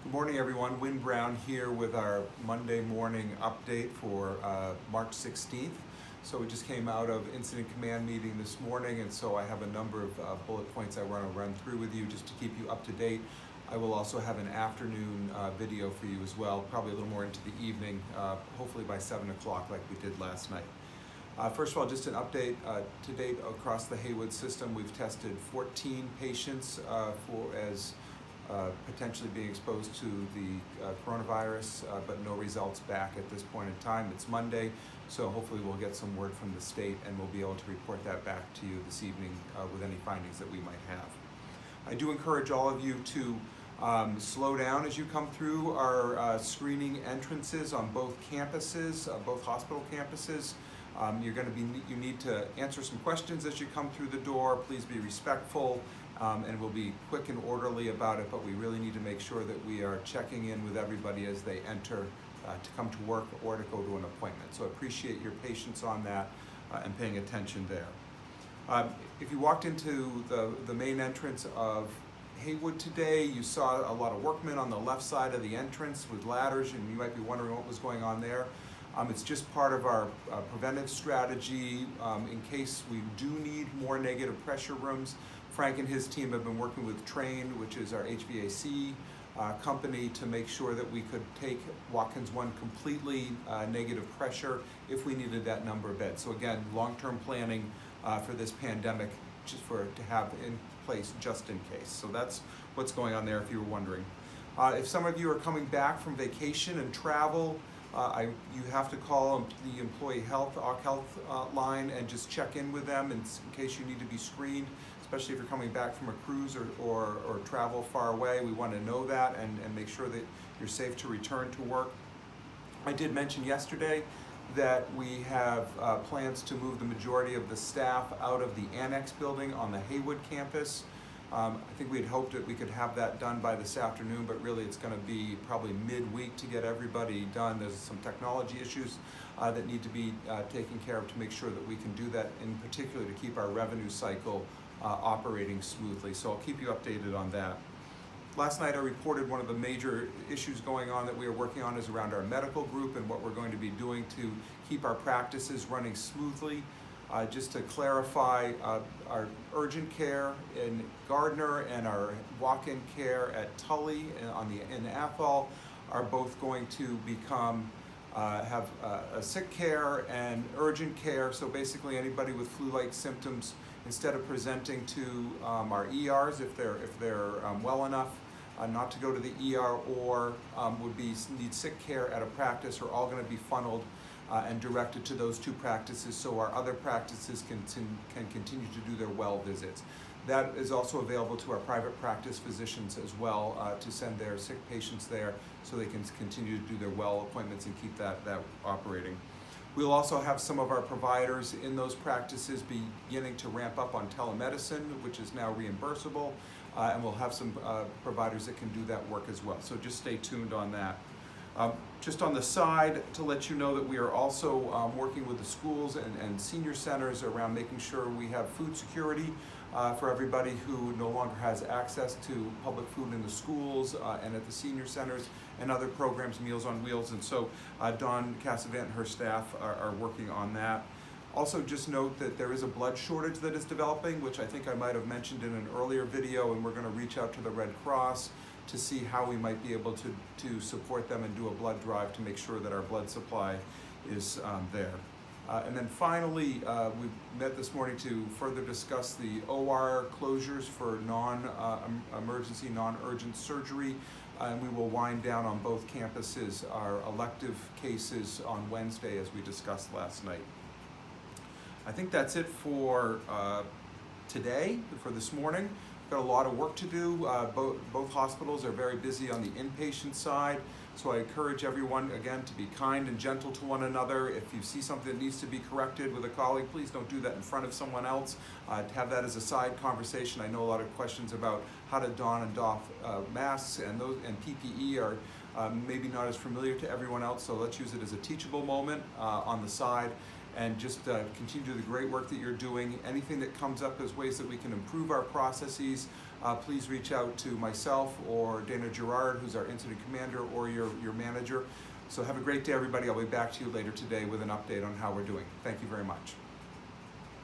Good morning, everyone. Wynn Brown here with our Monday morning update for March 16th. So we just came out of Incident Command meeting this morning, and so I have a number of bullet points I want to run through with you just to keep you up to date. I will also have an afternoon video for you as well, probably a little more into the evening, hopefully by 7 o'clock like we did last night. First of all, just an update to date across the Haywood system. We've tested 14 patients as potentially being exposed to the coronavirus, but no results back at this point in time. It's Monday, so hopefully we'll get some word from the state and we'll be able to report that back to you this evening with any findings that we might have. I do encourage all of you to slow down as you come through our screening entrances on both campuses, both hospital campuses. You need to answer some questions as you come through the door. Please be respectful, and we'll be quick and orderly about it, but we really need to make sure that we are checking in with everybody as they enter to come to work or to go to an appointment. So I appreciate your patience on that and paying attention there. If you walked into the main entrance of Haywood today, you saw a lot of workmen on the left side of the entrance with ladders, and you might be wondering what was going on there. It's just part of our preventive strategy in case we do need more negative pressure rooms. Frank and his team have been working with Train, which is our HVAC company, to make sure that we could take Watkins 1 completely negative pressure if we needed that number of beds. So again, long-term planning for this pandemic, just to have in place just in case. So that's what's going on there if you were wondering. If some of you are coming back from vacation and travel, you have to call the employee health line and just check in with them in case you need to be screened, especially if you're coming back from a cruise or travel far away. We want to know that and make sure that you're safe to return to work. I did mention yesterday that we have plans to move the majority of the staff out of the annex building on the Haywood campus. I think we had hoped that we could have that done by this afternoon, but really it's going to be probably midweek to get everybody done. There's some technology issues that need to be taken care of to make sure that we can do that, in particular to keep our revenue cycle operating smoothly. So I'll keep you updated on that. Last night I reported one of the major issues going on that we are working on is around our medical group and what we're going to be doing to keep our practices running smoothly. Just to clarify, our urgent care in Gardner and our walk-in care at Tully in Athol are both going to have a sick care and urgent care. So basically anybody with flu-like symptoms, instead of presenting to our ERs if they're well enough not to go to the ER or need sick care at a practice, are all going to be funneled and directed to those two practices so our other practices can continue to do their well visits. That is also available to our private practice physicians as well to send their sick patients there so they can continue to do their well appointments and keep that operating. We'll also have some of our providers in those practices beginning to ramp up on telemedicine, which is now reimbursable, and we'll have some providers that can do that work as well. So just stay tuned on that. Just on the side, to let you know that we are also working with the schools and senior centers around making sure we have food security for everybody who no longer has access to public food in the schools and at the senior centers and other programs, Meals on Wheels. And so Dawn Cassavant and her staff are working on that. Also, just note that there is a blood shortage that is developing, which I think I might have mentioned in an earlier video, and we're going to reach out to the Red Cross to see how we might be able to support them and do a blood drive to make sure that our blood supply is there. And then finally, we met this morning to further discuss the OR closures for non-emergency, non-urgent surgery, and we will wind down on both campuses our elective cases on Wednesday as we discussed last night. I think that's it for today, for this morning. Got a lot of work to do. Both hospitals are very busy on the inpatient side, so I encourage everyone, again, to be kind and gentle to one another. If you see something that needs to be corrected with a colleague, please don't do that in front of someone else. Have that as a side conversation. I know a lot of questions about how to don and doff masks, and PPE are maybe not as familiar to everyone else, so let's use it as a teachable moment on the side. and just continue to do the great work that you're doing. Anything that comes up as ways that we can improve our processes, please reach out to myself or Dana Gerard, who's our incident commander, or your manager. So have a great day, everybody. I'll be back to you later today with an update on how we're doing. Thank you very much.